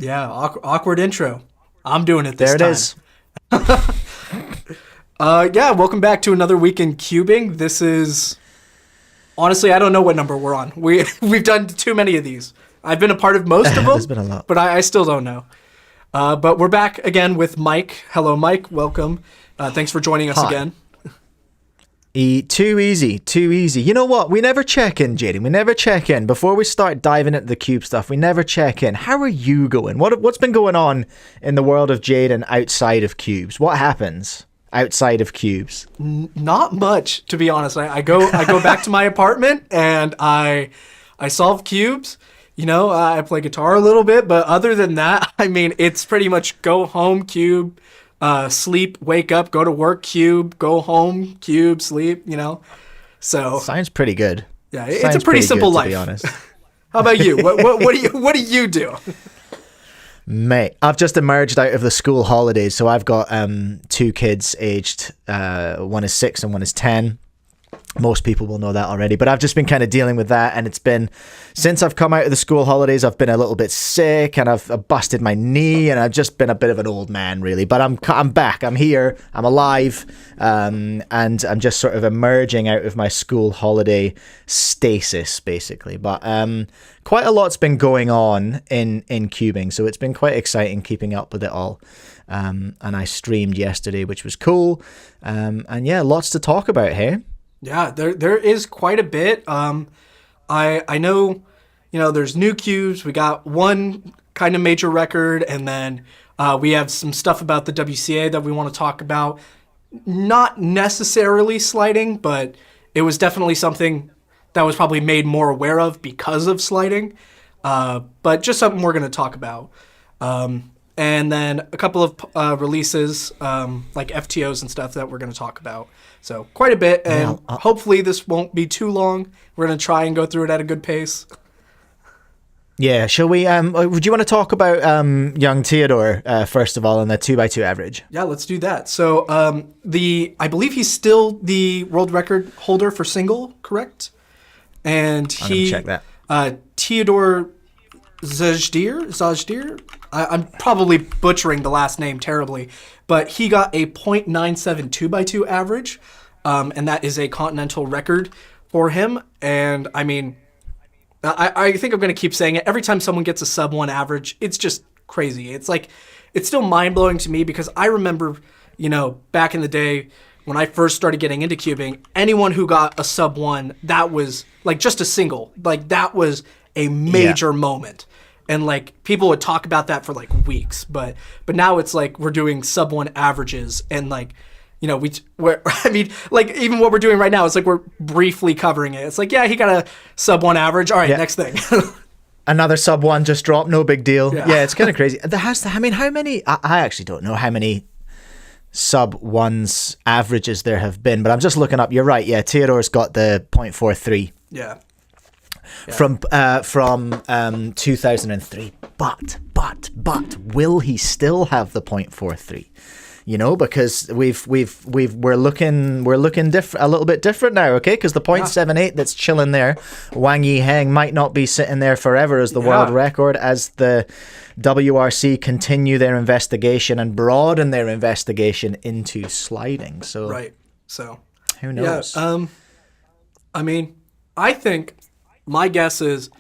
Yeah, awkward intro. I'm doing it this time. There it is. Yeah, welcome back to another week in cubing. This is honestly, I don't know what number we're on. We've done too many of these. I've been a part of most of them. There's been a lot. But I still don't know. But we're back again with Mike. Hello, Mike. Welcome. Thanks for joining us again. Too easy. You know what? We never check in, Jaden. We never check in. Before we start diving into the cube stuff, we never check in. How are you going? What's been going on in the world of Jaden outside of cubes? What happens outside of cubes? Not much, to be honest. I go back to my apartment and I solve cubes. You know, I play guitar a little bit, but other than that, I mean, it's pretty much go home, cube, sleep, wake up, go to work, cube, go home, cube, sleep, you know. So sounds pretty good. Yeah, it's a pretty simple life. To be honest. How about you? What do you do? Mate, I've just emerged out of the school holidays, so I've got two kids aged, one is 6 and one is 10. Most people will know that already, but I've just been kind of dealing with that, and it's been, since I've come out of the school holidays, I've been a little bit sick, and I've busted my knee, and I've just been a bit of an old man, really, but I'm back, I'm here, I'm alive, and I'm just sort of emerging out of my school holiday stasis, basically, but quite a lot's been going on in cubing, so it's been quite exciting keeping up with it all. And I streamed yesterday, which was cool, and yeah, lots to talk about here. Yeah, there is quite a bit. I know, you know, there's new cubes. We got one kind of major record, and then we have some stuff about the WCA that we want to talk about. Not necessarily sliding, but it was definitely something that was probably made more aware of because of sliding. But just something we're going to talk about. And then a couple of releases, like FTOs and stuff that we're going to talk about. So quite a bit, and hopefully this won't be too long. We're going to try and go through it at a good pace. Yeah, shall we? Would you want to talk about young Teodor first of all, and the 2x2 average? Yeah, let's do that. So I believe he's still the world record holder for single, correct? And I'm gonna check that. Teodor Zajdir. I'm probably butchering the last name terribly, but he got a .97 2x2 average, and that is a continental record for him. And I mean, I think I'm going to keep saying it. Every time someone gets a sub-1 average, it's just crazy. It's like, it's still mind-blowing to me because I remember, you know, back in the day when I first started getting into cubing, anyone who got a sub-1, that was like just a single. Like that was a major moment. And like people would talk about that for like weeks, but now it's like we're doing sub-1 averages, and like, you know, I mean, like even what we're doing right now is like we're briefly covering it. It's like, yeah, he got a sub-1 average. All right, next thing. Another sub-1 just dropped, no big deal. Yeah, it's kind of crazy. I mean, how many? I actually don't know how many sub-1s averages there have been, but I'm just looking up. You're right. Yeah, Teodor's got the .43. Yeah. From 2003, but will he still have the .43? You know, because we're looking different, a little bit different now, okay? Because the .78 that's chilling there, Wang Yiheng might not be sitting there forever as the world record, as the WRC continue their investigation and broaden their investigation into sliding. So right, so who knows? Yeah, I mean, I think. My guess is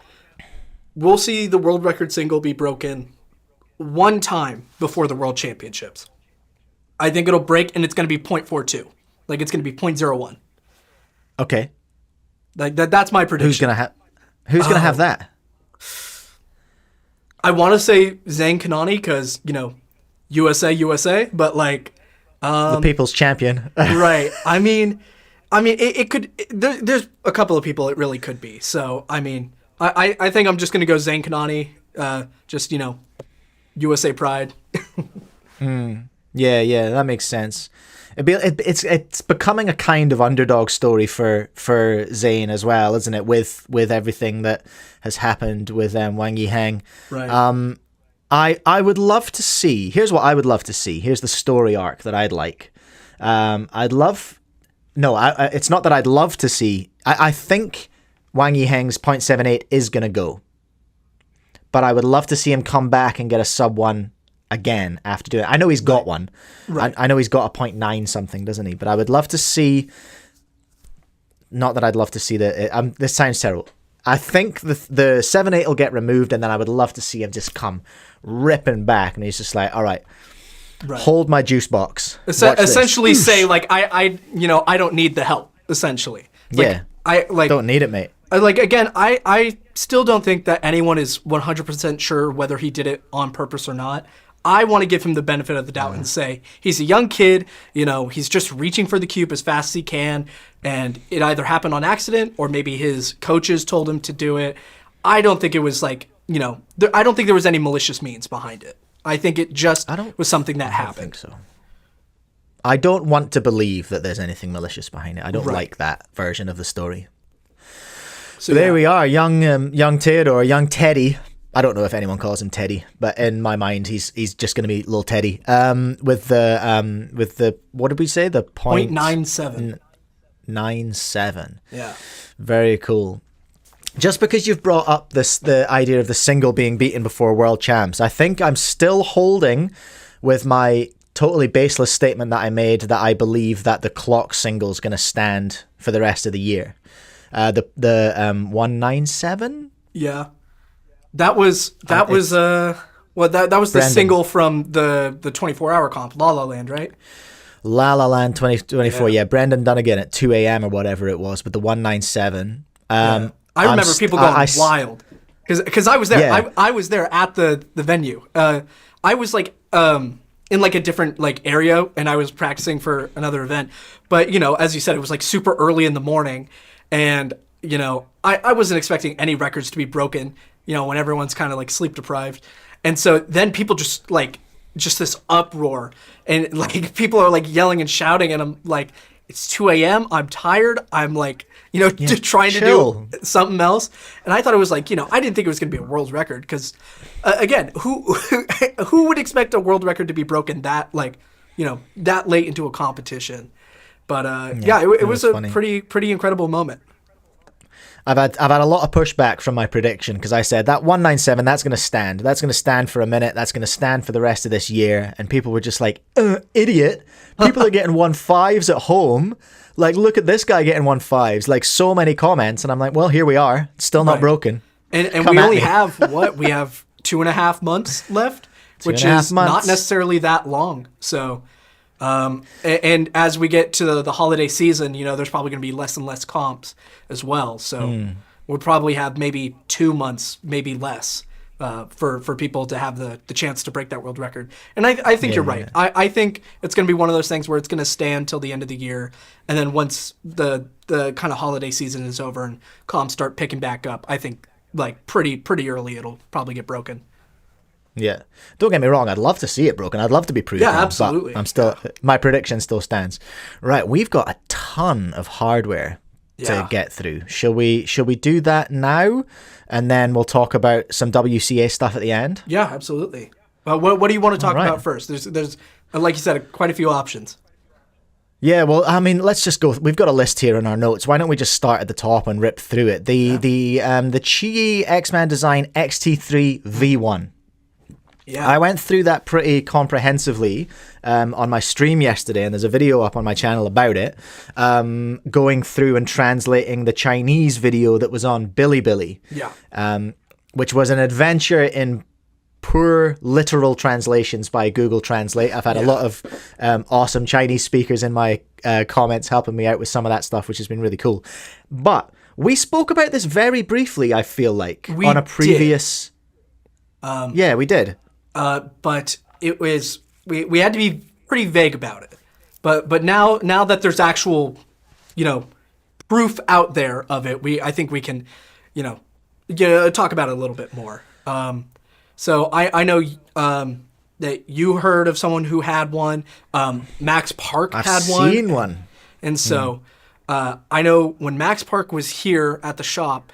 we'll see the world record single be broken one time before the World Championships. I think it'll break, and it's going to be .42. Like, it's going to be .01. Okay. Like that's my prediction. Who's going to have that? I want to say Zhang Kanani because, you know, USA, but like... the people's champion. Right. I mean, it could. There's a couple of people it really could be. So, I mean, I think I'm just going to go Zhang Kanani. Just, you know, USA pride. Yeah, that makes sense. It's becoming a kind of underdog story for Zayn as well, isn't it? With everything that has happened with Wang Yiheng. Right. I would love to see. Here's what I would love to see. Here's the story arc that I'd like. It's not that I'd love to see. I think Wang Yiheng's .78 is going to go. but I would love to see him come back and get a sub 1 again after doing it. I know he's got one. Right. I know he's got a 0.9 something, doesn't he? But I would love to see. Not that I'd love to see this sounds terrible. I think the 7.8 will get removed, and then I would love to see him just come ripping back, and he's just like, all right. Hold my juice box. Essentially say like I don't need the help. Essentially. Like, I don't need it, mate. I still don't think that anyone is 100% sure whether he did it on purpose or not. I want to give him the benefit of the doubt and say he's a young kid, he's just reaching for the cube as fast as he can, and it either happened on accident or maybe his coaches told him to do it. I don't think it was like, I don't think there was any malicious means behind it. I think it just was something that happened. I don't think so. I don't want to believe that there's anything malicious behind it. I don't like that version of the story. So there we are, young Teodor, young Teddy. I don't know if anyone calls him Teddy, but in my mind, he's just going to be little Teddy. With the what did we say? The 0.97. 97. Yeah. Very cool. Just because you've brought up the idea of the single being beaten before world champs, I think I'm still holding with my totally baseless statement that I made that I believe that the clock single is going to stand for the rest of the year. The 197. Yeah. That was the single from the 24-hour comp, La La Land, right? La La Land 2024. Yeah, Brendan Dunnigan at 2 a.m. or whatever it was, but the 197. I remember people going wild because I was there. Yeah. I was there at the venue. I was like in like a different like area, and I was practicing for another event. But as you said, it was like super early in the morning, and I wasn't expecting any records to be broken. When everyone's kind of like sleep deprived. And so then people just this uproar, and like people are like yelling and shouting, and I'm like, it's 2 a.m. I'm tired. I'm like, just trying to do something else. And I thought it was like, I didn't think it was going to be a world record because, again, who would expect a world record to be broken that that late into a competition? But it was a pretty incredible moment. I've had a lot of pushback from my prediction because I said that 197, that's going to stand. That's going to stand for a minute. That's going to stand for the rest of this year. And people were just like, idiot. People are getting 1.5s at home. Like, look at this guy getting 1.5s. Like, so many comments. And I'm like, well, here we are. It's still not broken. And we only have, we have 2.5 months left, which is not necessarily that long. So... and as we get to the holiday season, there's probably going to be less and less comps as well. So we'll probably have maybe 2 months, maybe less, for people to have the chance to break that world record. And I think you're right. I think it's going to be one of those things where it's going to stand till the end of the year. And then once the kind of holiday season is over and comps start picking back up, I think like pretty early it'll probably get broken. Yeah. Don't get me wrong, I'd love to see it broken. I'd love to be proven. Yeah, absolutely. But my prediction still stands. Right, we've got a ton of hardware to get through. Shall we do that now? And then we'll talk about some WCA stuff at the end? Yeah, absolutely. What do you want to talk about first? There's like you said, quite a few options. Yeah, well, I mean, let's just go. We've got a list here in our notes. Why don't we just start at the top and rip through it? The QiYi Man Designs XT3 V1. Yeah. I went through that pretty comprehensively on my stream yesterday, and there's a video up on my channel about it, going through and translating the Chinese video that was on Bilibili, which was an adventure in poor literal translations by Google Translate. I've had a lot of awesome Chinese speakers in my comments helping me out with some of that stuff, which has been really cool. But we spoke about this very briefly, I feel like, on a previous... yeah, we did. But it was we had to be pretty vague about it. But now that there's actual, proof out there of it, I think we can, talk about it a little bit more. So I know that you heard of someone who had one. Max Park had one. I've seen one. And so I know when Max Park was here at the shop,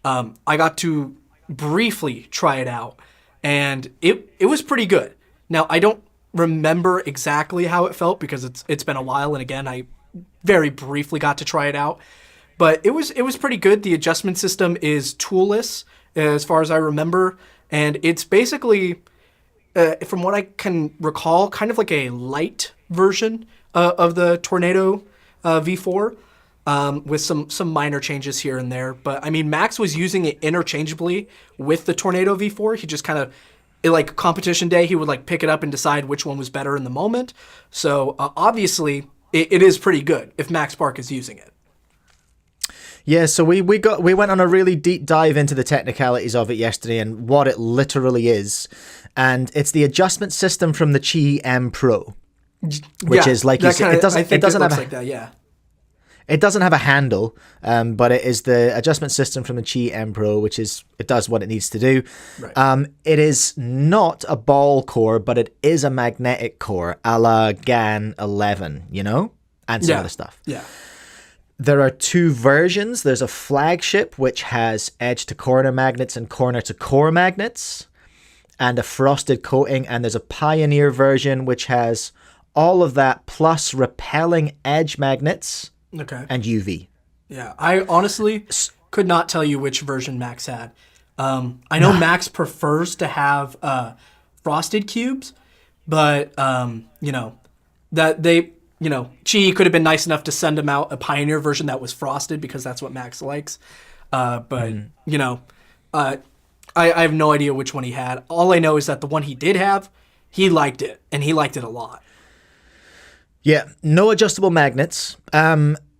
I got to briefly try it out. And it was pretty good. Now, I don't remember exactly how it felt because it's been a while. And again, I very briefly got to try it out. But it was pretty good. The adjustment system is toolless as far as I remember. and it's basically, from what I can recall, kind of like a light version of the Tornado V4. With some minor changes here and there. But, I mean, Max was using it interchangeably with the Tornado V4. He just kind of, like competition day, he would like pick it up and decide which one was better in the moment. So, obviously, it is pretty good if Max Park is using it. Yeah, so we went on a really deep dive into the technicalities of it yesterday and what it literally is. And it's the adjustment system from the QiYi M Pro, which is like you said, it doesn't have like that, yeah. It doesn't have a handle, but it is the adjustment system from the QiYi M Pro, which is, it does what it needs to do. Right. It is not a ball core, but it is a magnetic core, a la Gan 11, you know? And some other stuff. Yeah. There are two versions. There's a flagship, which has edge-to-corner magnets and corner-to-core magnets, and a frosted coating. And there's a Pioneer version, which has all of that, plus repelling edge magnets. Okay. And UV. Yeah, I honestly could not tell you which version Max had. I know Max prefers to have frosted cubes, but you know that QiYi could have been nice enough to send him out a Pioneer version that was frosted because that's what Max likes. But you know, I have no idea which one he had. All I know is that the one he did have, he liked it, and he liked it a lot. Yeah, no adjustable magnets.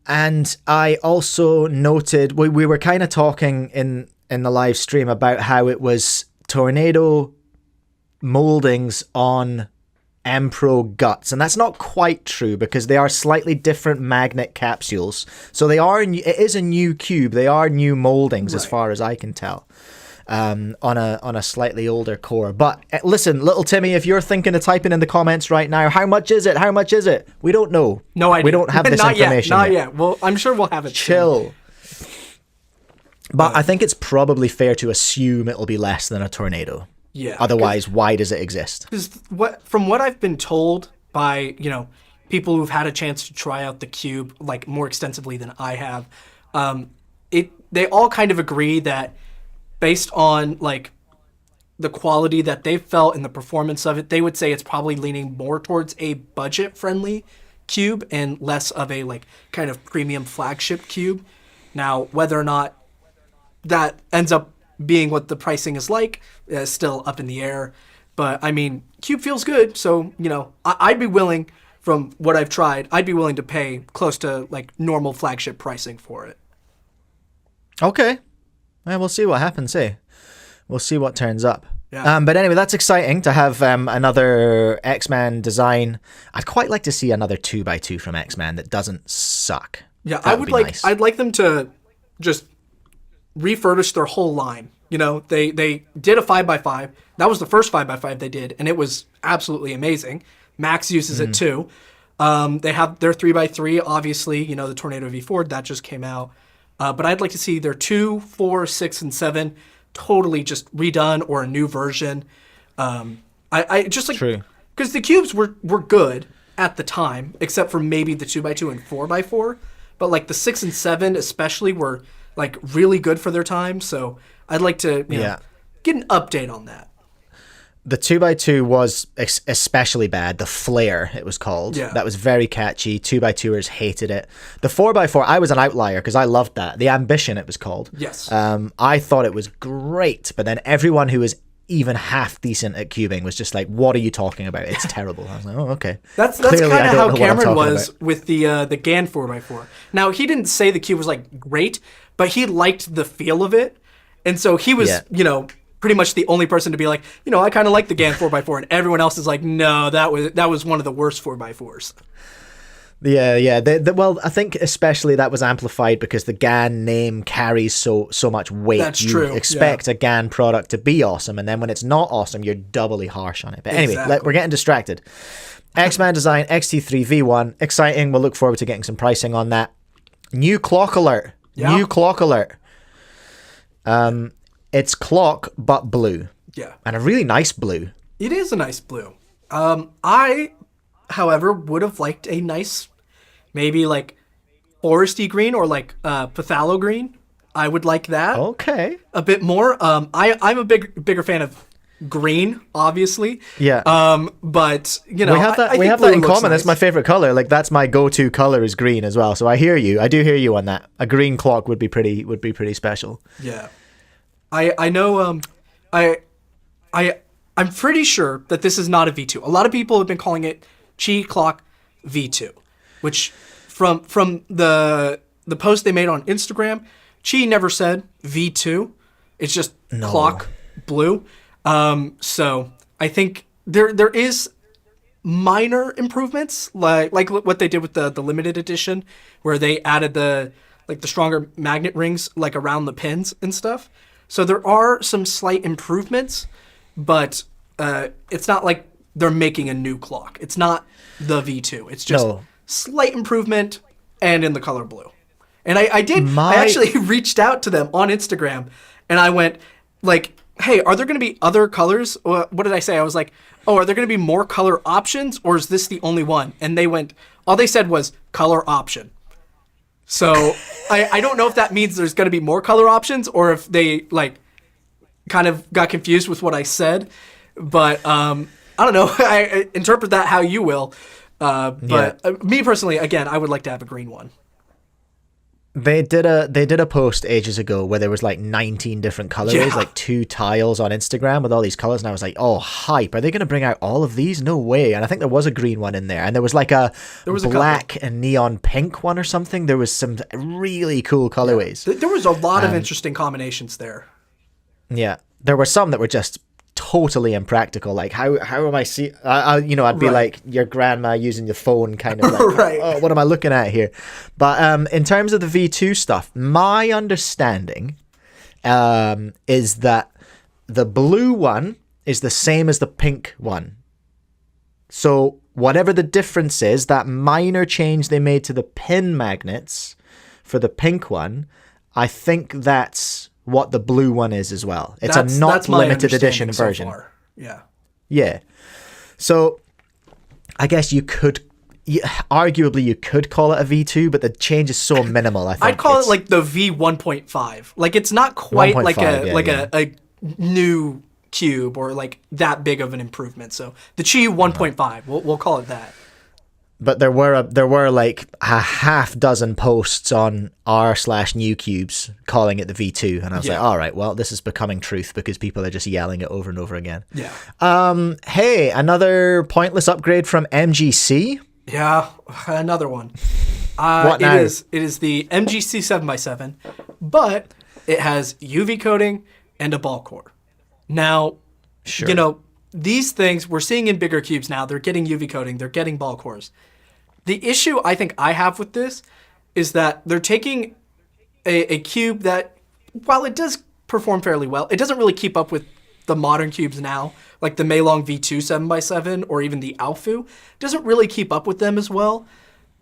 And I also noted, we were kind of talking in the live stream about how it was Tornado moldings on M Pro guts. And that's not quite true because they are slightly different magnet capsules. So it is a new cube. They are new moldings as far as I can tell. On a slightly older core. But listen, little Timmy, if you're thinking of typing in the comments right now, how much is it? How much is it? We don't know. No idea. We don't have this information Not yet. Well, I'm sure we'll have it Chill. Soon. But I think it's probably fair to assume it'll be less than a Tornado. Yeah. Otherwise, why does it exist? Because from what I've been told by, people who've had a chance to try out the cube like more extensively than I have, they all kind of agree that based on like the quality that they've felt and the performance of it, they would say it's probably leaning more towards a budget-friendly cube and less of a like kind of premium flagship cube. Now, whether or not that ends up being what the pricing is like is still up in the air. But I mean, cube feels good, so I'd be willing, from what I've tried, I'd be willing to pay close to like normal flagship pricing for it. Okay. Well, we'll see what happens, eh? We'll see what turns up. Yeah. But anyway, that's exciting to have another X-Man design. I'd quite like to see another 2x2 from X-Man that doesn't suck. Yeah, That would be nice. I'd like them to just refurbish their whole line. They did a 5x5. That was the first 5x5 they did, and it was absolutely amazing. Max uses it too. They have their 3x3, obviously, the Tornado V4, that just came out. But I'd like to see their 2, 4, 6, and 7 totally just redone or a new version. I just like, True. Because the cubes were good at the time, except for maybe the 2x2 and 4x4. But like the 6 and 7 especially were like really good for their time. So I'd like to get an update on that. The 2x2 was especially bad. The Flare, it was called. Yeah. That was very catchy. 2x2ers hated it. The 4x4, I was an outlier because I loved that. The Ambition, it was called. Yes. I thought it was great, but then everyone who was even half decent at cubing was just like, what are you talking about? It's terrible. I was like, oh, okay. That's kind of how Cameron was with the Gan 4x4. Now, he didn't say the cube was like great, but he liked the feel of it. And so he was, pretty much the only person to be like, I kind of like the Gan 4x4, and everyone else is like, no, that was one of the worst 4x4s. Yeah. Well, I think especially that was amplified because the Gan name carries so much weight. That's you true. expect a Gan product to be awesome, and then when it's not awesome, you're doubly harsh on it. But anyway, Exactly. we're getting distracted. Man Design XT3 V1, exciting. We'll look forward to getting some pricing on that. New clock alert. Yeah. New clock alert. It's clock, but blue. Yeah. And a really nice blue. It is a nice blue. I, however, would have liked a nice, maybe like foresty green or like phthalo green. I would like that. Okay. A bit more. I'm a bigger fan of green, obviously. Yeah. But you know, we have that. I We think have that in blue looks common. That's nice. my favorite color. Like that's my go-to color is green as well. So I hear you. I do hear you on that. A green clock would be pretty special. Yeah. I know. I'm pretty sure that this is not a V2. A lot of people have been calling it QiYi Clock V2, which from the post they made on Instagram, QiYi never said V2. It's just clock blue. So I think there is minor improvements like what they did with the limited edition, where they added the stronger magnet rings like around the pins and stuff. So there are some slight improvements, but it's not like they're making a new clock. It's not the V2. It's just slight improvement and in the color blue. And I actually reached out to them on Instagram and I went like, hey, are there going to be other colors? What did I say? I was like, oh, are there going to be more color options or is this the only one? And all they said was color option. So I don't know if that means there's going to be more color options or if they kind of got confused with what I said. But I don't know. I interpret that how you will. But me personally, again, I would like to have a green one. They did a post ages ago where there was 19 different colorways, 2 tiles on Instagram with all these colors, and I was like, oh, hype! Are they going to bring out all of these? No way! And I think there was a green one in there, and there was a black and neon pink one or something. There was some really cool colorways. Yeah. There was a lot of interesting combinations there. Yeah, there were some that were just totally impractical. Like how am I see? I'd be like your grandma using your phone, kind of like, right. Oh, what am I looking at here? But in terms of the V2 stuff, my understanding is that the blue one is the same as the pink one. So whatever the difference is, that minor change they made to the pin magnets for the pink one, I think that's what the blue one is as well. It's a not limited edition version. So yeah. Yeah. So I guess arguably you could call it a V2, but the change is so minimal. I think I'd call it the V1.5. It's not quite a new cube or that big of an improvement. So the QiYi 1.5, we'll call it that. But there were a half dozen posts on r/new cubes calling it the V2, and I was like, all right, well, this is becoming truth because people are just yelling it over and over again. Yeah. Hey, another pointless upgrade from MGC. Yeah, another one. What now? It is the MGC 7x7, but it has UV coating and a ball core. Now, sure. These things we're seeing in bigger cubes now. They're getting UV coating. They're getting ball cores. The issue I think I have with this is that they're taking a cube that, while it does perform fairly well, it doesn't really keep up with the modern cubes now, like the Meilong V2 7x7 or even the Alfu. Doesn't really keep up with them as well.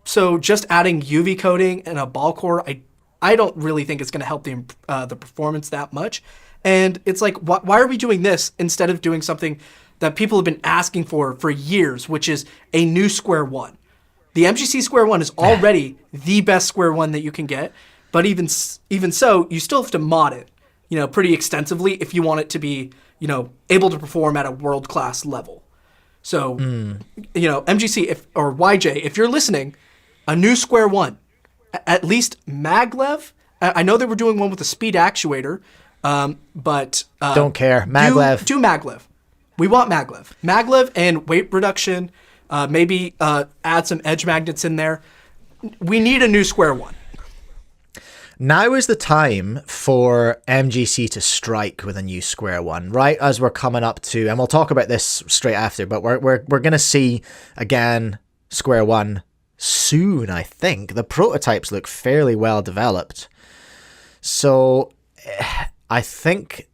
So just adding UV coating and a ball core, I don't really think it's going to help the performance that much. And it's like, why are we doing this instead of doing something that people have been asking for years, which is a new Sq-1. The MGC Sq-1 is already the best Sq-1 that you can get, but even so, you still have to mod it, pretty extensively if you want it to be, able to perform at a world-class level. So, MGC or YJ, if you're listening, a new Sq-1, at least Maglev. I know they were doing one with a speed actuator, but don't care. Maglev. Do Maglev. We want Maglev. Maglev and weight reduction. Maybe add some edge magnets in there. We need a new Sq-1. Now is the time for MGC to strike with a new Sq-1, right as we're coming up to, and we'll talk about this straight after, but we're going to see again Sq-1 soon, I think. The prototypes look fairly well developed. So I think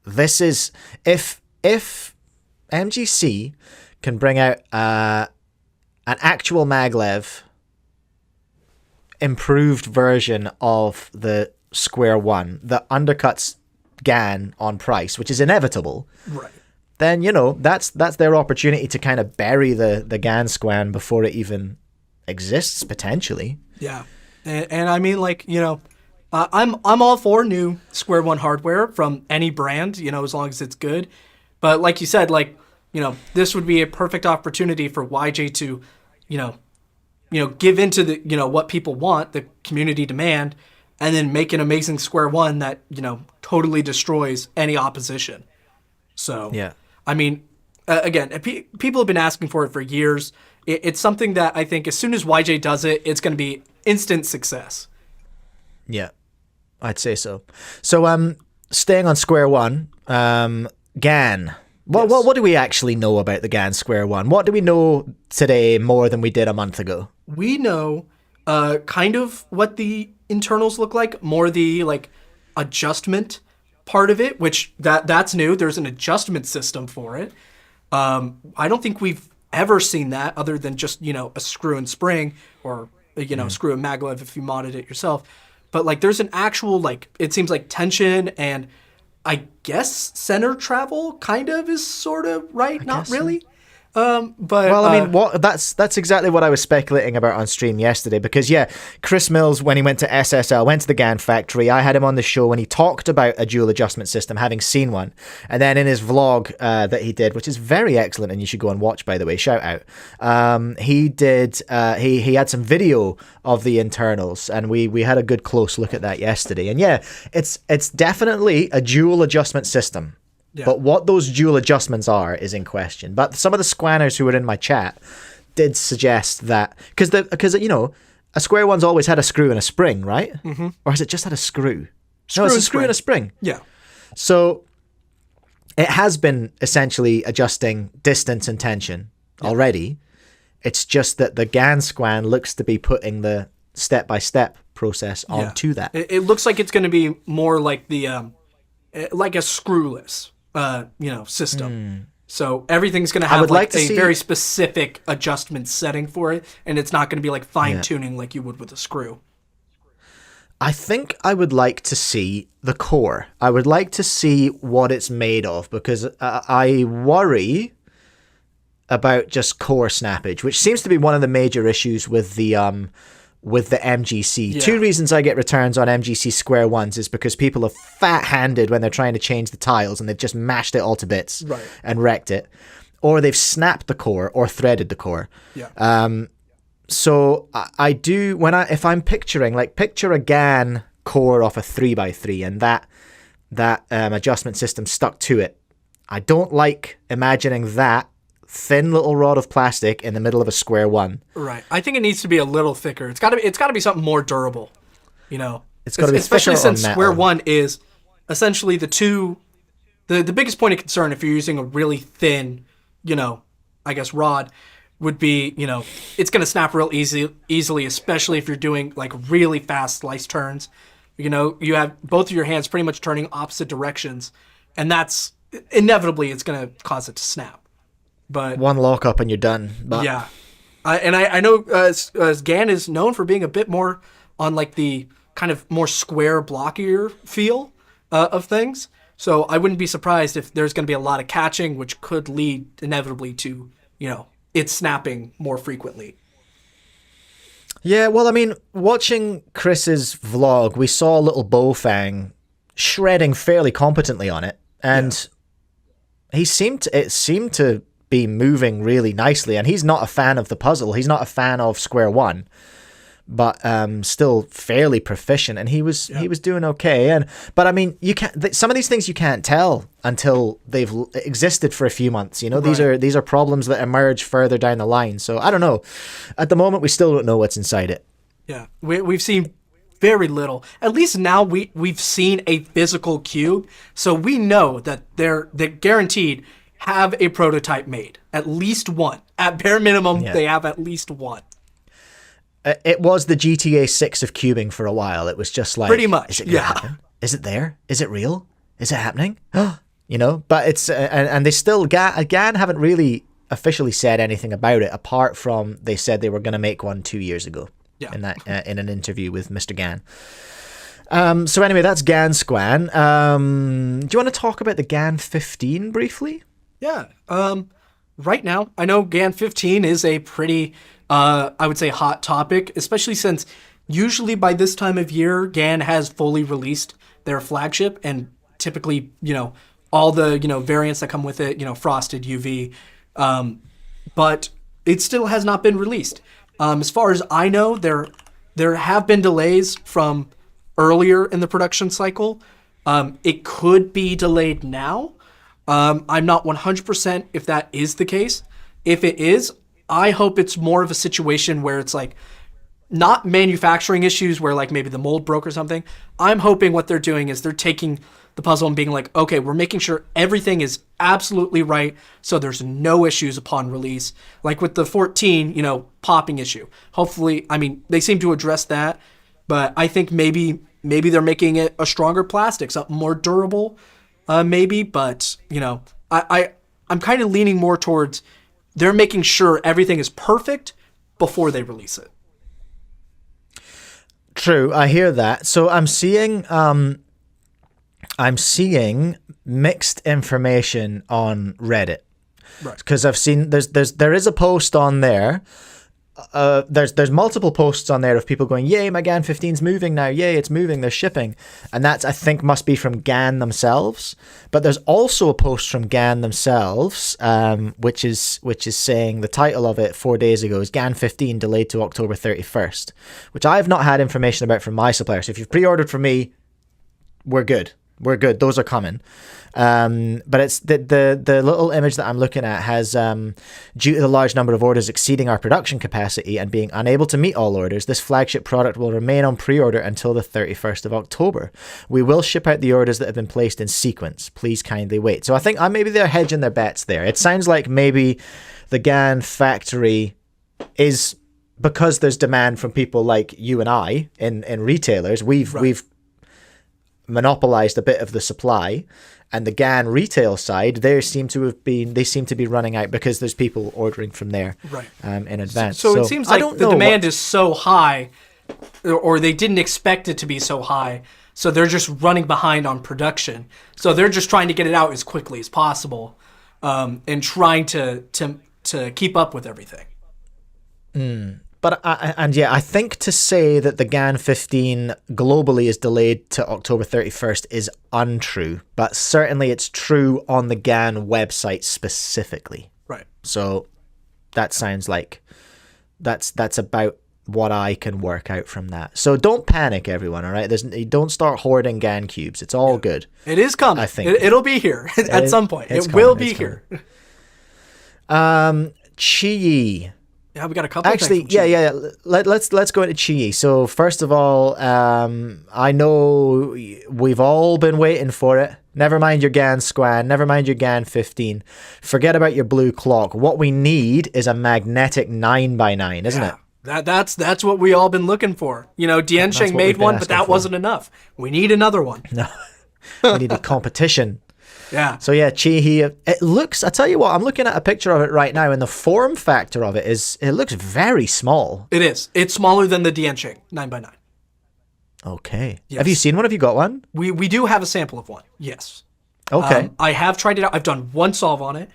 this is, if MGC can bring out an actual maglev improved version of the Sq-1 that undercuts Gan on price, which is inevitable, right? Then that's their opportunity to kind of bury the Gan Sq-1 before it even exists potentially. Yeah, and I mean I'm all for new Square-1 hardware from any brand, as long as it's good. But like you said, this would be a perfect opportunity for YJ to, give into the, what people want, the community demand, and then make an amazing Square-1 that, totally destroys any opposition. So, yeah. I mean, again, people have been asking for it for years. It's something that I think as soon as YJ does it, it's going to be instant success. Yeah, I'd say so. So, staying on Square-1, Gan. What do we actually know about the Gan Sq-1? What do we know today more than we did a month ago? We know kind of what the internals look like, more the adjustment part of it, which that's new. There's an adjustment system for it. I don't think we've ever seen that other than just, a screw and spring or, screw and maglev if you modded it yourself. But there's an actual, it seems like tension and I guess center travel kind of is sort of right. Not really. So. That's exactly what I was speculating about on stream yesterday, because Chris Mills, when he went to SSL, went to the GAN factory, I had him on the show when he talked about a dual adjustment system, having seen one, and then in his vlog that he did, which is very excellent and you should go and watch, by the way, shout out, he had some video of the internals, and we had a good close look at that yesterday, and it's definitely a dual adjustment system. Yeah. But what those dual adjustments are is in question. But some of the squanners who were in my chat did suggest that because a Square-1's always had a screw and a spring, right? Mm-hmm. Or has it just had a screw? No, it's a screw and a spring. Yeah. So it has been essentially adjusting distance and tension already. It's just that the Gan Sq-1 looks to be putting the step-by-step process onto that. It looks like it's going to be more like the like a screwless. System. So everything's going to have a very specific adjustment setting for it, and it's not going to be fine tuning like you would with a screw. I think I would like to see the core. I would like to see what it's made of, because I worry about just core snappage, which seems to be one of the major issues with the MGC. Yeah. Two reasons I get returns on MGC Square-1s is because people are fat-handed when they're trying to change the tiles and they've just mashed it all to bits and wrecked it. Or they've snapped the core or threaded the core. Yeah. So I do, if I'm picturing, picture a GAN core off a 3x3 and that adjustment system stuck to it. I don't like imagining that thin little rod of plastic in the middle of a Square-1. Right. I think it needs to be a little thicker. It's got to be something more durable. It's got to be especially thicker since on Square-1 is essentially the biggest point of concern if you're using a really thin, I guess rod would be, it's going to snap real easily, especially if you're doing really fast slice turns. You have both of your hands pretty much turning opposite directions, and that's inevitably it's going to cause it to snap. But one lockup and you're done. But yeah, I know Gan is known for being a bit more on the kind of more square, blockier feel of things. So I wouldn't be surprised if there's going to be a lot of catching, which could lead inevitably to it snapping more frequently. Yeah, well, I mean, watching Chris's vlog, we saw little Bowfang shredding fairly competently on it, and it seemed to be moving really nicely, and he's not a fan of the puzzle. He's not a fan of Square-1, but still fairly proficient, and he was doing okay. But I mean, you can't. Some of these things you can't tell until they've existed for a few months. These are problems that emerge further down the line. So I don't know. At the moment, we still don't know what's inside it. Yeah, we've seen very little. At least now we've seen a physical cube, so we know that they're guaranteed have a prototype made. At least one. At bare minimum, they have at least one. It was the GTA 6 of cubing for a while. It was just pretty much. Is it gonna happen? Is it there? Is it real? Is it happening? But it's and they still GAN haven't really officially said anything about it, apart from they said they were going to make one 2 years ago. Yeah. In an interview with Mr. Gan. So anyway, that's Gan Sq-1. Do you want to talk about the Gan 15 briefly? Yeah. Right now, I know Gan 15 is a pretty, I would say, hot topic, especially since usually by this time of year, Gan has fully released their flagship, and typically, all the, variants that come with it, frosted, UV, but it still has not been released. As far as I know, there have been delays from earlier in the production cycle. It could be delayed now. I'm not 100% if that is the case. If it is, I hope it's more of a situation where it's like not manufacturing issues where like maybe the mold broke or something. I'm hoping what they're doing is they're taking the puzzle and being like, okay, we're making sure everything is absolutely right so there's no issues upon release. Like with the 14, popping issue. Hopefully, I mean, they seem to address that, but I think maybe they're making it a stronger plastic, something more durable, maybe, but, I'm kind of leaning more towards they're making sure everything is perfect before they release it. True, I hear that. So I'm seeing mixed information on Reddit. Right. Because I've seen there is a post on there. There's multiple posts on there of people going, yay, my Gan 15's moving now, yay, it's moving, they're shipping, and that's, I think, must be from Gan themselves. But there's also a post from Gan themselves, which is saying the title of it 4 days ago is Gan 15 delayed to October 31st, which I have not had information about from my supplier. So if you've pre-ordered from me, we're good. Those are coming. But it's the little image that I'm looking at has, due to the large number of orders exceeding our production capacity and being unable to meet all orders, this flagship product will remain on pre-order until the 31st of October. We will ship out the orders that have been placed in sequence. Please kindly wait. So I think maybe they're hedging their bets there. It sounds like maybe the Gan factory is, because there's demand from people like you and I in retailers, we've monopolized a bit of the supply, and the Gan retail side, they seem to be running out because there's people ordering from there in advance. So it seems like the demand is so high, or they didn't expect it to be so high, so they're just running behind on production. So they're just trying to get it out as quickly as possible, and trying to keep up with everything. But I think to say that the Gan 15 globally is delayed to October 31st is untrue, but certainly it's true on the Gan website specifically. Right. So that sounds like that's about what I can work out from that. So don't panic, everyone, all right? Don't start hoarding Gan cubes. It's all good. It is coming. I think it'll be here at some point. It will be here. QiYi. Yeah, we got a couple. Actually, yeah. Let's go into QiYi. So first of all, I know we've all been waiting for it. Never mind your Gan Sq-1, never mind your Gan 15. Forget about your blue clock. What we need is a magnetic 9x9, isn't it? That's what we all been looking for. Diansheng made one, but that wasn't enough. We need another one. No, we need a competition. Yeah. So yeah, QiYi, it looks, I tell you what, I'm looking at a picture of it right now, and the form factor of it looks very small. It is. It's smaller than the Diansheng 9x9. Okay. Yes. Have you seen one? Have you got one? We do have a sample of one. Yes. Okay. I have tried it out. I've done one solve on it.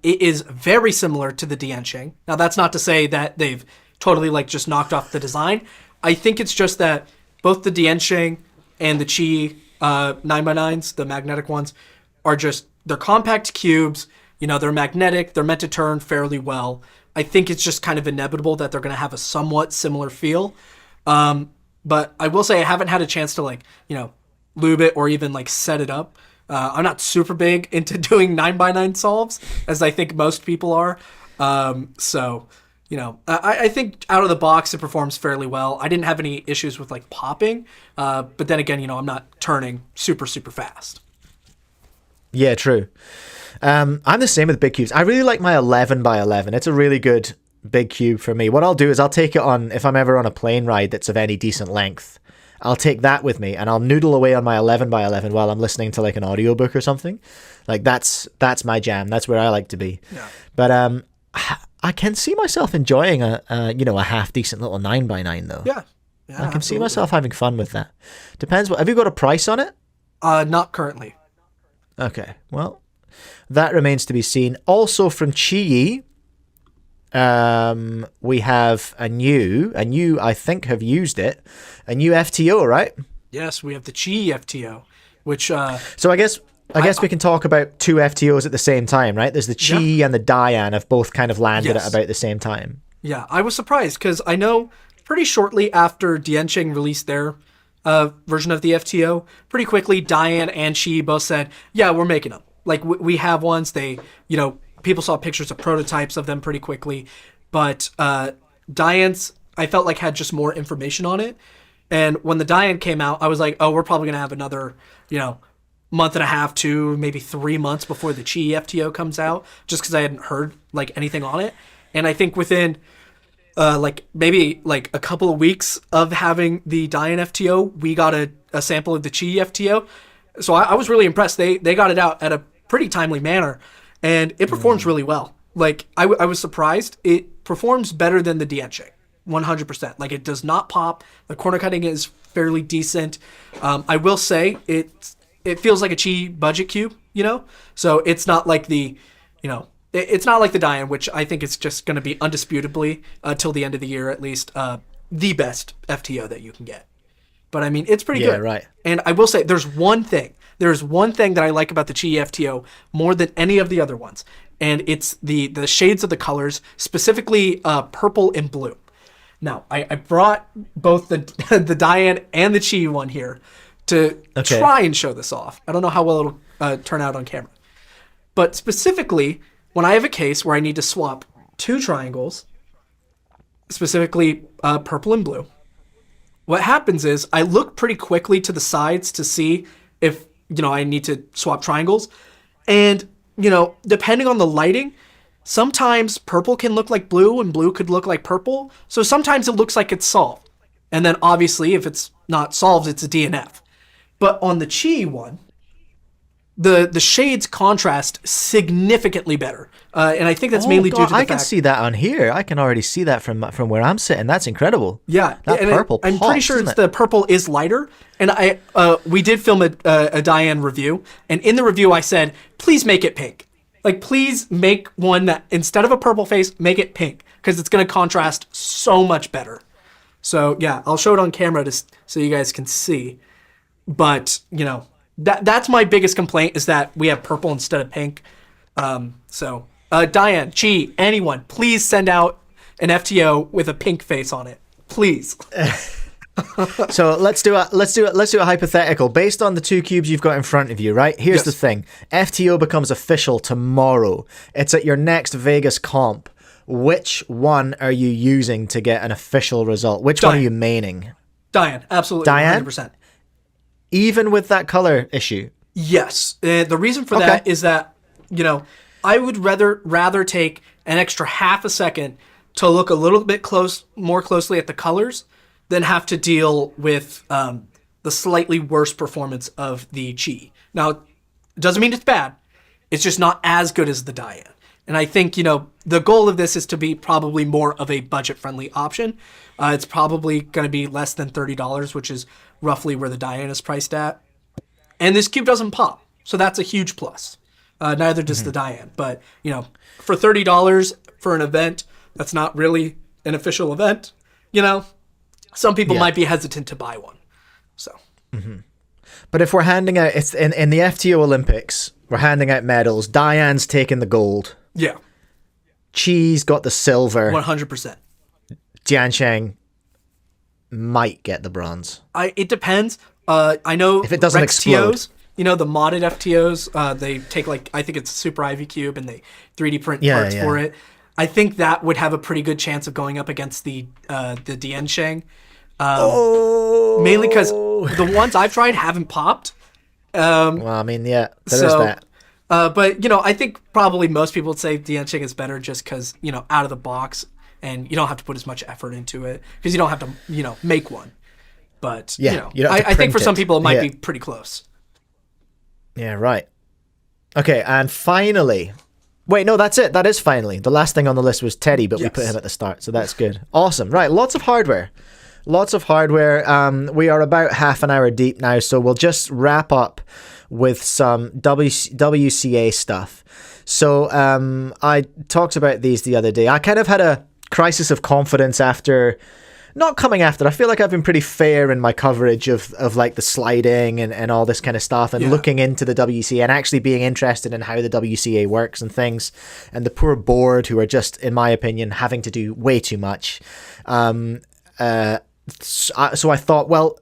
It is very similar to the Diansheng. Now that's not to say that they've totally just knocked off the design. I think it's just that both the Diansheng and the QiYi 9x9s, the magnetic ones, they're compact cubes, they're magnetic, they're meant to turn fairly well. I think it's just kind of inevitable that they're going to have a somewhat similar feel. But I will say I haven't had a chance to lube it or even set it up. I'm not super big into doing 9x9 solves, as I think most people are. So I think out of the box it performs fairly well. I didn't have any issues with popping, but then again, I'm not turning super, super fast. Yeah, true. I'm the same with big cubes. I really like my 11x11. It's a really good big cube for me. What I'll do is I'll take it on, if I'm ever on a plane ride that's of any decent length, I'll take that with me and I'll noodle away on my 11x11 while I'm listening to an audiobook or something. That's my jam. That's where I like to be. Yeah. But I can see myself enjoying a half decent little 9x9 though. Yeah. I can see myself having fun with that. Depends. Have you got a price on it? Not currently. Okay. Well, that remains to be seen. Also from QiYi, we have a new, I think have used it, a new FTO, right? Yes, we have the QiYi FTO, which... So I guess we can talk about two FTOs at the same time, right? There's the QiYi and the DaYan have both kind of landed at about the same time. Yeah, I was surprised because I know pretty shortly after DaYan released their version of the FTO, pretty quickly DaYan and QiYi both said, yeah, we're making them. Like, we have ones. They, people saw pictures of prototypes of them pretty quickly. But DaYan's, I felt like, had just more information on it. And when the DaYan came out, I was like, oh, we're probably going to have another, month and a half to maybe 3 months before the QiYi FTO comes out, just because I hadn't heard, anything on it. And I think within, maybe a couple of weeks of having the DaYan FTO, we got a sample of the QiYi FTO. So I was really impressed. They got it out at a pretty timely manner, and it performs really well. I was surprised. It performs better than the DaYan 100%. It does not pop. The corner cutting is fairly decent. I will say it feels like a QiYi budget cube, So it's not like the, it's not like the DaYan, which I think is just going to be undisputably, till the end of the year at least, the best FTO that you can get. But I mean, it's pretty good. Right. And I will say, there's one thing that I like about the QiYi FTO more than any of the other ones, and it's the shades of the colors, specifically purple and blue. Now, I brought both the DaYan and the QiYi one here to try and show this off. I don't know how well it'll turn out on camera. But specifically, when I have a case where I need to swap two triangles, specifically purple and blue, what happens is I look pretty quickly to the sides to see if, I need to swap triangles. And, depending on the lighting, sometimes purple can look like blue and blue could look like purple. So sometimes it looks like it's solved. And then obviously if it's not solved, it's a DNF. But on the QiYi one, the shades contrast significantly better. And I think that's mainly due to the fact... I can see that on here. I can already see that from where I'm sitting. That's incredible. Yeah. That purple I'm pretty sure it's the purple is lighter. And we did film a DaYan review. And in the review, I said, please make it pink. Please make one that, instead of a purple face, make it pink. Because it's going to contrast so much better. So, yeah, I'll show it on camera so you guys can see. But, that's my biggest complaint, is that we have purple instead of pink. DaYan, QiYi, anyone, please send out an FTO with a pink face on it. Please. So let's do a hypothetical based on the two cubes you've got in front of you, right? Here's the thing. FTO becomes official tomorrow. It's at your next Vegas comp. Which one are you using to get an official result? Which one are you maining? DaYan, absolutely. DaYan? 100%. Even with that color issue? Yes. The reason for that is that, I would rather take an extra half a second to look a little bit more closely at the colors than have to deal with the slightly worse performance of the QiYi. Now, it doesn't mean it's bad. It's just not as good as the DaYan. And I think, the goal of this is to be probably more of a budget-friendly option. It's probably going to be less than $30, which is roughly where the DaYan is priced at. And this cube doesn't pop, so that's a huge plus. Neither does the DaYan. But, for $30 for an event that's not really an official event, some people might be hesitant to buy one. So. But if we're handing out, it's in the FTO Olympics, we're handing out medals. DaYan's taking the gold. Yeah. QiYi's got the silver. 100%. DaYan might get the bronze. It depends. I know if it doesn't explode. TOs, the modded FTOs, they take I think it's a Super Ivy Cube and they 3D print parts for it. I think that would have a pretty good chance of going up against the DaYan. Mainly because the ones I've tried haven't popped. Well, I mean, there is that. But, I think probably most people would say DaYan is better just because, out of the box, and you don't have to put as much effort into it because you don't have to, make one. But, I think for some people it might be pretty close. Yeah, right. Okay, and finally... Wait, no, that's it. That is finally. The last thing on the list was Teddy, but we put him at the start, so that's good. Awesome. Right, lots of hardware. Lots of hardware. We are about half an hour deep now, so we'll just wrap up with some WCA stuff. So I talked about these the other day. I kind of had a crisis of confidence after... Not coming after. I feel like I've been pretty fair in my coverage of like the sliding and all this kind of stuff, and looking into the WCA and actually being interested in how the WCA works and things, and the poor board who are just, in my opinion, having to do way too much. So I thought, well,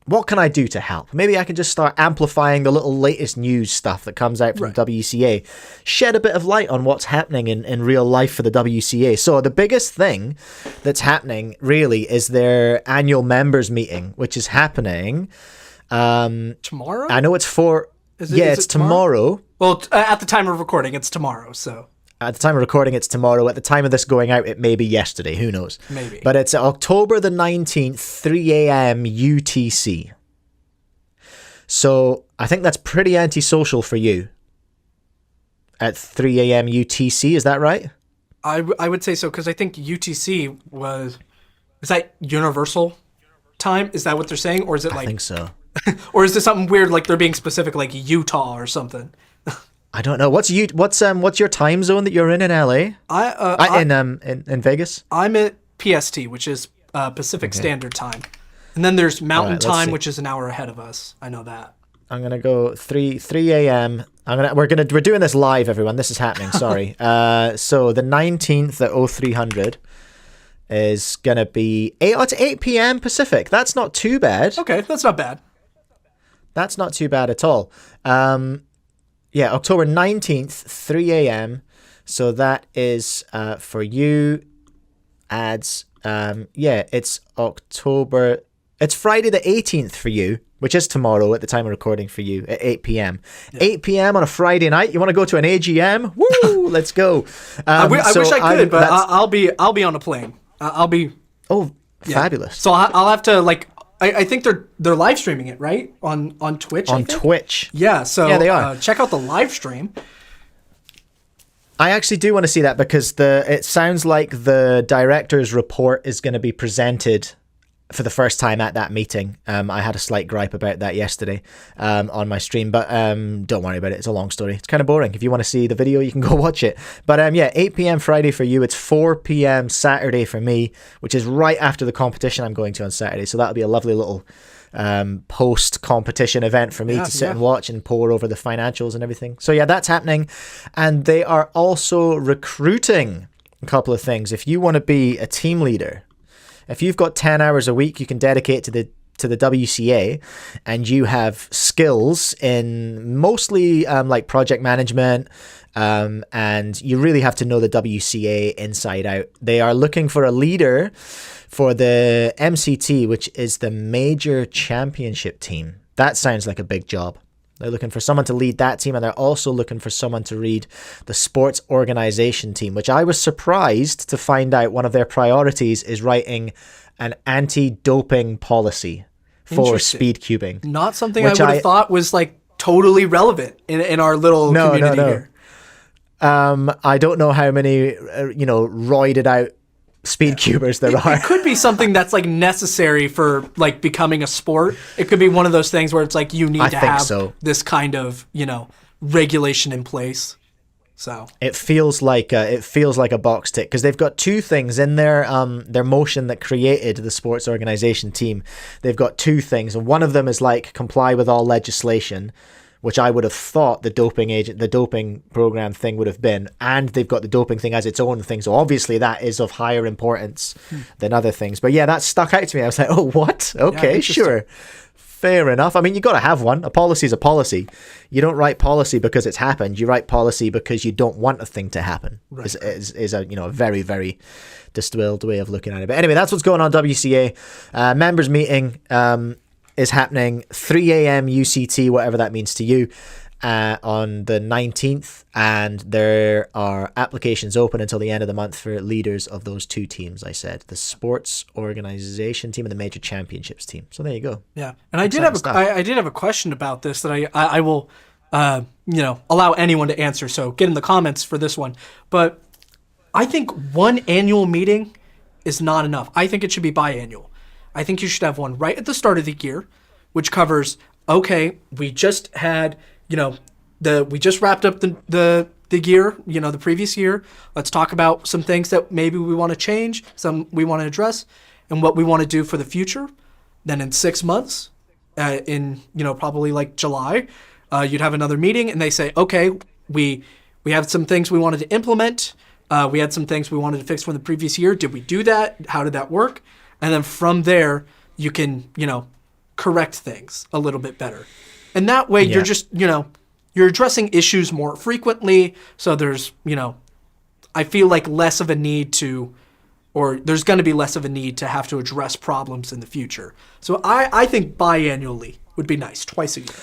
what can I do to help? Maybe I can just start amplifying the little latest news stuff that comes out from WCA, shed a bit of light on what's happening in real life for the WCA. So the biggest thing that's happening really is their annual members meeting, which is happening tomorrow. I know it's it's tomorrow. Well, at the time of recording, it's tomorrow. So at the time of recording, it's tomorrow. At the time of this going out, it may be yesterday. Who knows? Maybe. But it's October the 19th, 3 a.m. UTC. So I think that's pretty antisocial for you. At 3 a.m. UTC, is that right? I would say so, because I think UTC is that universal time? Is that what they're saying? Or is it like... I think so. Or is this something weird, like they're being specific, like Utah or something? I don't know. What's your time zone that you're in LA? In Vegas. I'm at PST, which is Pacific Standard Time, and then there's Mountain Time, which is an hour ahead of us. I know that. I'm gonna go 3 a.m. We're doing this live, everyone. This is happening. Sorry. So the 19th at 0300 is gonna be 8 p.m. Pacific. That's not too bad. Okay, that's not bad. That's not too bad at all. Yeah, October 19th, 3 a.m. So that is for you, ads. It's it's Friday the 18th for you, which is tomorrow at the time of recording for you at 8 p.m. Yeah. 8 p.m. on a Friday night. You want to go to an AGM? Woo! Let's go. I wish I could, but I'll be on a plane. I'll be... Oh, fabulous. So I'll have to like... I think they're live streaming it, right? On Twitch, on Twitch. Yeah, so yeah, they are. Check out the live stream. I actually do want to see that because it sounds like the director's report is going to be presented for the first time at that meeting. I had a slight gripe about that yesterday on my stream, but don't worry about it. It's a long story. It's kind of boring. If you want to see the video, you can go watch it. But 8 p.m. Friday for you. It's 4 p.m. Saturday for me, which is right after the competition I'm going to on Saturday. So that'll be a lovely little post-competition event for me to sit and watch and pore over the financials and everything. So yeah, that's happening. And they are also recruiting a couple of things. If you want to be a team leader, if you've got 10 hours a week you can dedicate to the WCA, and you have skills in mostly like project management, and you really have to know the WCA inside out. They are looking for a leader for the MCT, which is the Major Championship team. That sounds like a big job. They're looking for someone to lead that team, and they're also looking for someone to lead the sports organization team, which I was surprised to find out one of their priorities is writing an anti-doping policy for speed cubing. Not something I would have thought was like totally relevant in our little community here. I don't know how many, roided out speed cubers there are. It could be something that's like necessary for like becoming a sport. It could be one of those things where it's like you need to have this kind of regulation in place. So it feels like a box tick because they've got two things in their motion that created the sports organization team. They've got two things, and one of them is like comply with all legislation, which I would have thought the doping program thing would have been. And they've got the doping thing as its own thing. So obviously that is of higher importance than other things. But yeah, that stuck out to me. I was like, oh, what? Okay, sure. Fair enough. I mean, you got to have one. A policy is a policy. You don't write policy because it's happened. You write policy because you don't want a thing to happen. Right. Is a very, very distilled way of looking at it. But anyway, that's what's going on WCA. Members meeting is happening 3 a.m. UCT, whatever that means to you, on the 19th, and there are applications open until the end of the month for leaders of those two teams. I said the sports organization team and the major championships team. So there you go. Yeah, and I did have a question about this that I will allow anyone to answer. So get in the comments for this one. But I think one annual meeting is not enough. I think it should be biannual. I think you should have one right at the start of the year, which covers, okay, we just had, we just wrapped up the year, the previous year. Let's talk about some things that maybe we want to change, some we want to address, and what we want to do for the future. Then in 6 months, in probably like July, you'd have another meeting, and they say, okay, we have some things we wanted to implement. We had some things we wanted to fix from the previous year. Did we do that? How did that work? And then from there, you can correct things a little bit better, and that way you're just you're addressing issues more frequently. So there's I feel like less of a need to. Or there's going to be less of a need to have to address problems in the future. So I think biannually would be nice, twice a year.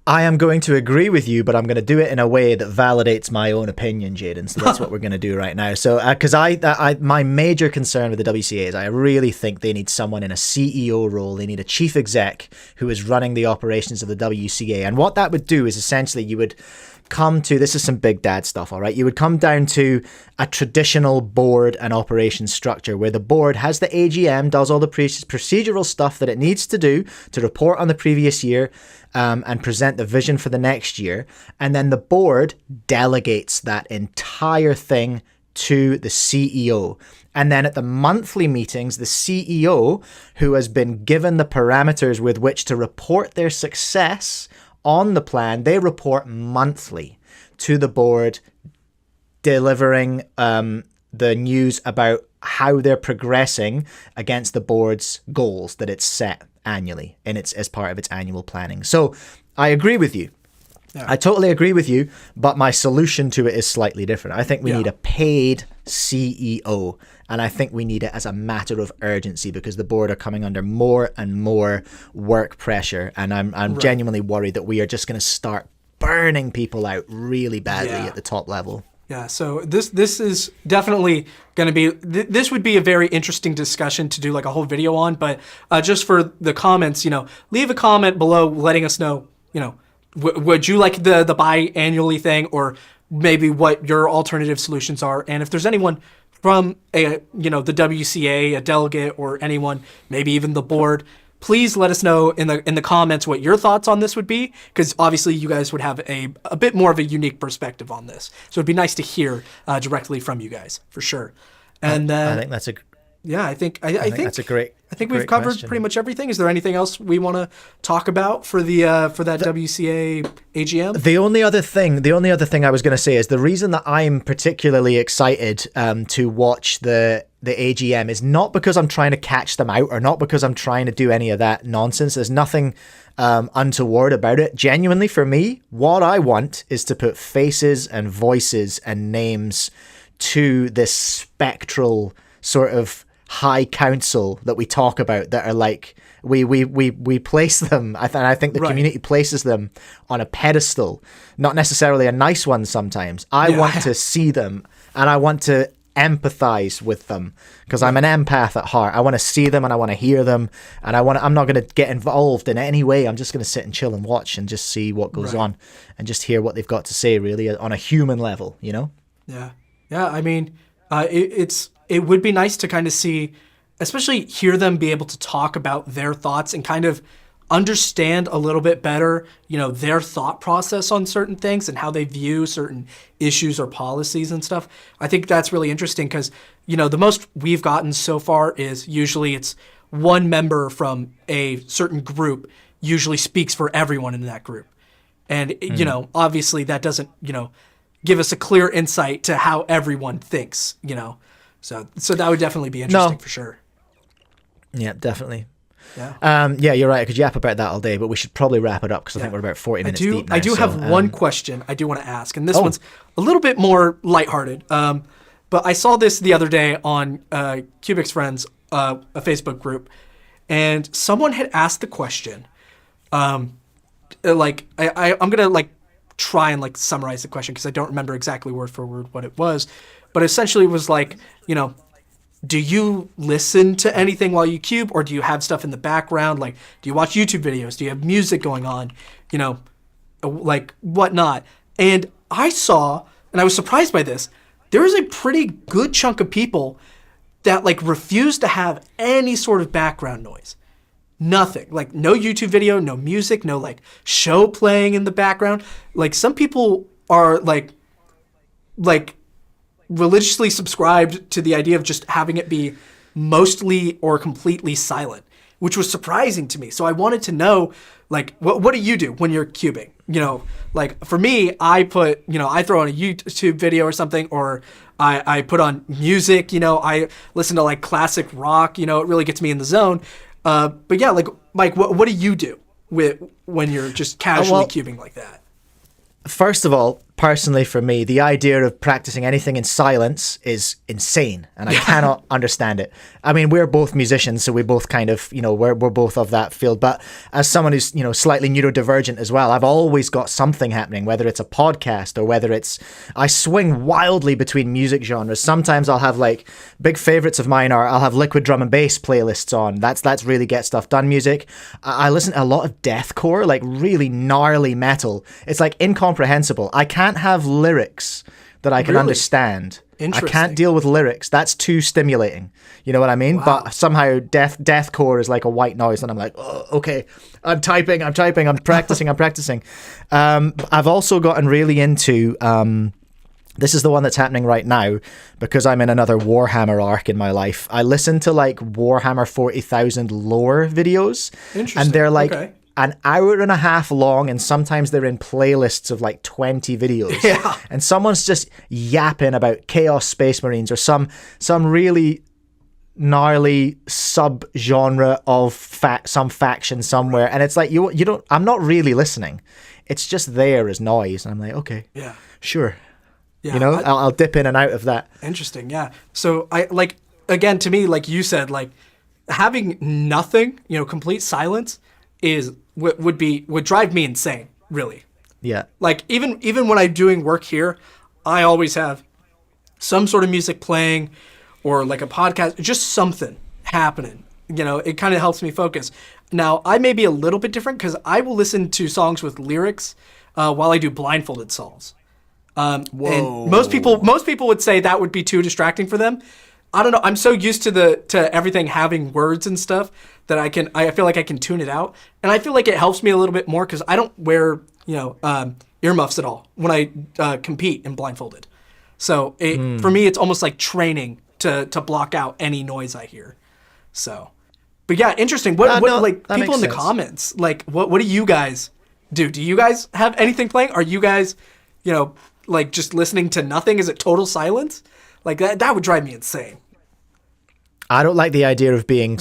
I am going to agree with you, but I'm going to do it in a way that validates my own opinion, Jaden. So that's what we're going to do right now. So, because my major concern with the WCA is I really think they need someone in a CEO role. They need a chief exec who is running the operations of the WCA. And what that would do is essentially you would come to, this is some big dad stuff, all right? You would come down to a traditional board and operations structure where the board has the AGM, does all the procedural stuff that it needs to do to report on the previous year and present the vision for the next year. And then the board delegates that entire thing to the CEO. And then at the monthly meetings, the CEO, who has been given the parameters with which to report their success on the plan, they report monthly to the board, delivering the news about how they're progressing against the board's goals that it's set annually and it's as part of its annual planning. So I agree with you. Yeah. I totally agree with you, but my solution to it is slightly different. I think we need a paid CEO, and I think we need it as a matter of urgency because the board are coming under more and more work pressure, and I'm genuinely worried that we are just going to start burning people out really badly at the top level. Yeah, so this is definitely going to be, this would be a very interesting discussion to do like a whole video on, but just for the comments, leave a comment below letting us know, would you like the biannually thing, or maybe what your alternative solutions are? And if there's anyone from the WCA, a delegate, or anyone, maybe even the board, please let us know in the comments what your thoughts on this would be, because obviously you guys would have a bit more of a unique perspective on this. So it'd be nice to hear directly from you guys for sure. And I think that's a I think that's a great. I think we've covered pretty much everything. Is there anything else we want to talk about for that WCA AGM? The only other thing I was going to say is the reason that I'm particularly excited to watch the AGM is not because I'm trying to catch them out or not because I'm trying to do any of that nonsense. There's nothing untoward about it. Genuinely, for me, what I want is to put faces and voices and names to this spectral sort of high council that we talk about that are like we place them. I think the community places them on a pedestal, not necessarily a nice one sometimes. I want to see them and I want to empathize with them because I'm an empath at heart. I want to see them and I want to hear them, and I'm not going to get involved in any way. I'm just going to sit and chill and watch and just see what goes on and just hear what they've got to say, really, on a human level, Yeah. I mean, it would be nice to kind of see, especially hear them be able to talk about their thoughts and kind of understand a little bit better, their thought process on certain things and how they view certain issues or policies and stuff. I think that's really interesting because, the most we've gotten so far is usually it's one member from a certain group usually speaks for everyone in that group. And, obviously that doesn't, give us a clear insight to how everyone thinks, So that would definitely be interesting for sure. Yeah, definitely. Yeah. You're right. I could yap about that all day, but we should probably wrap it up because I think we're about 40 minutes deep now. I do have one question I do want to ask, and this one's a little bit more lighthearted. But I saw this the other day on Cubics Friends, a Facebook group, and someone had asked the question, I'm gonna try and summarize the question because I don't remember exactly word for word what it was, but essentially it was do you listen to anything while you cube, or do you have stuff in the background? Do you watch YouTube videos? Do you have music going on? Whatnot. And I saw, and I was surprised by this, there is a pretty good chunk of people that like refuse to have any sort of background noise. Nothing. Like no YouTube video, no music, no like show playing in the background. Like some people are like religiously subscribed to the idea of just having it be mostly or completely silent, which was surprising to me. So I wanted to know, like, what do you do when you're cubing? You know, like for me, I throw on a YouTube video or something, or I put on music, you know, I listen to like classic rock, you know, it really gets me in the zone. But yeah, like Mike, what do you do when you're just casually cubing like that? First of all, personally for me, the idea of practicing anything in silence is insane, and I cannot understand it. I mean, we're both musicians, so we both kind of, you know, we're both of that field. But as someone who's, you know, slightly neurodivergent as well, I've always got something happening, whether it's a podcast or whether it's, I swing wildly between music genres. Sometimes I'll have like big favorites of mine are I'll have liquid drum and bass playlists on. That's really get stuff done music. I listen to a lot of deathcore, like really gnarly metal. It's like incomprehensible. I can't have lyrics that I can understand. I can't deal with lyrics. That's too stimulating. You know what I mean? Wow. But somehow deathcore is like a white noise, and I'm like, oh, okay, I'm typing, I'm practicing. I've also gotten really into, this is the one that's happening right now because I'm in another Warhammer arc in my life. I listen to like Warhammer 40,000 lore videos. Interesting. And they're like an hour and a half long, and sometimes they're in playlists of like 20 videos. Yeah. And someone's just yapping about Chaos Space Marines or some really gnarly sub-genre of some faction somewhere. And it's like, you don't, I'm not really listening. It's just there as noise. And I'm like, okay, yeah, sure. Yeah, you know, I'll dip in and out of that. Interesting, yeah. So I like, again, to me, like you said, like having nothing, you know, complete silence would drive me insane, really. Yeah. Like even when I'm doing work here, I always have some sort of music playing or like a podcast, just something happening. You know, it kind of helps me focus. Now, I may be a little bit different because I will listen to songs with lyrics while I do blindfolded songs. And most people would say that would be too distracting for them. I don't know. I'm so used to everything having words and stuff that I feel like I can tune it out, and I feel like it helps me a little bit more because I don't wear earmuffs at all when I compete in blindfolded. So for me, it's almost like training to block out any noise I hear. So, but yeah, interesting. What people in the comments, like what do you guys do? Do you guys have anything playing? Are you guys, you know, like just listening to nothing? Is it total silence? Like that would drive me insane. I don't like the idea of being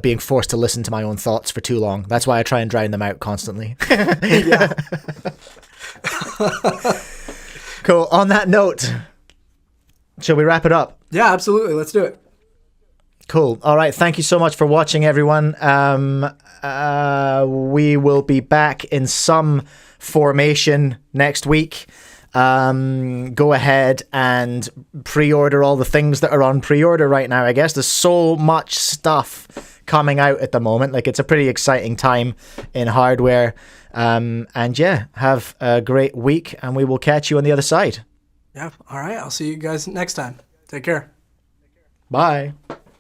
being forced to listen to my own thoughts for too long. That's why I try and drown them out constantly. Yeah. Cool. On that note, shall we wrap it up? Yeah, absolutely. Let's do it. Cool. All right. Thank you so much for watching, everyone. We will be back in some formation next week. Go ahead and pre-order all the things that are on pre-order right now. I guess there's so much stuff coming out at the moment. Like, it's a pretty exciting time in hardware. And yeah, have a great week, and we will catch you on the other side. Yeah. All right. I'll see you guys next time. Take care. Bye.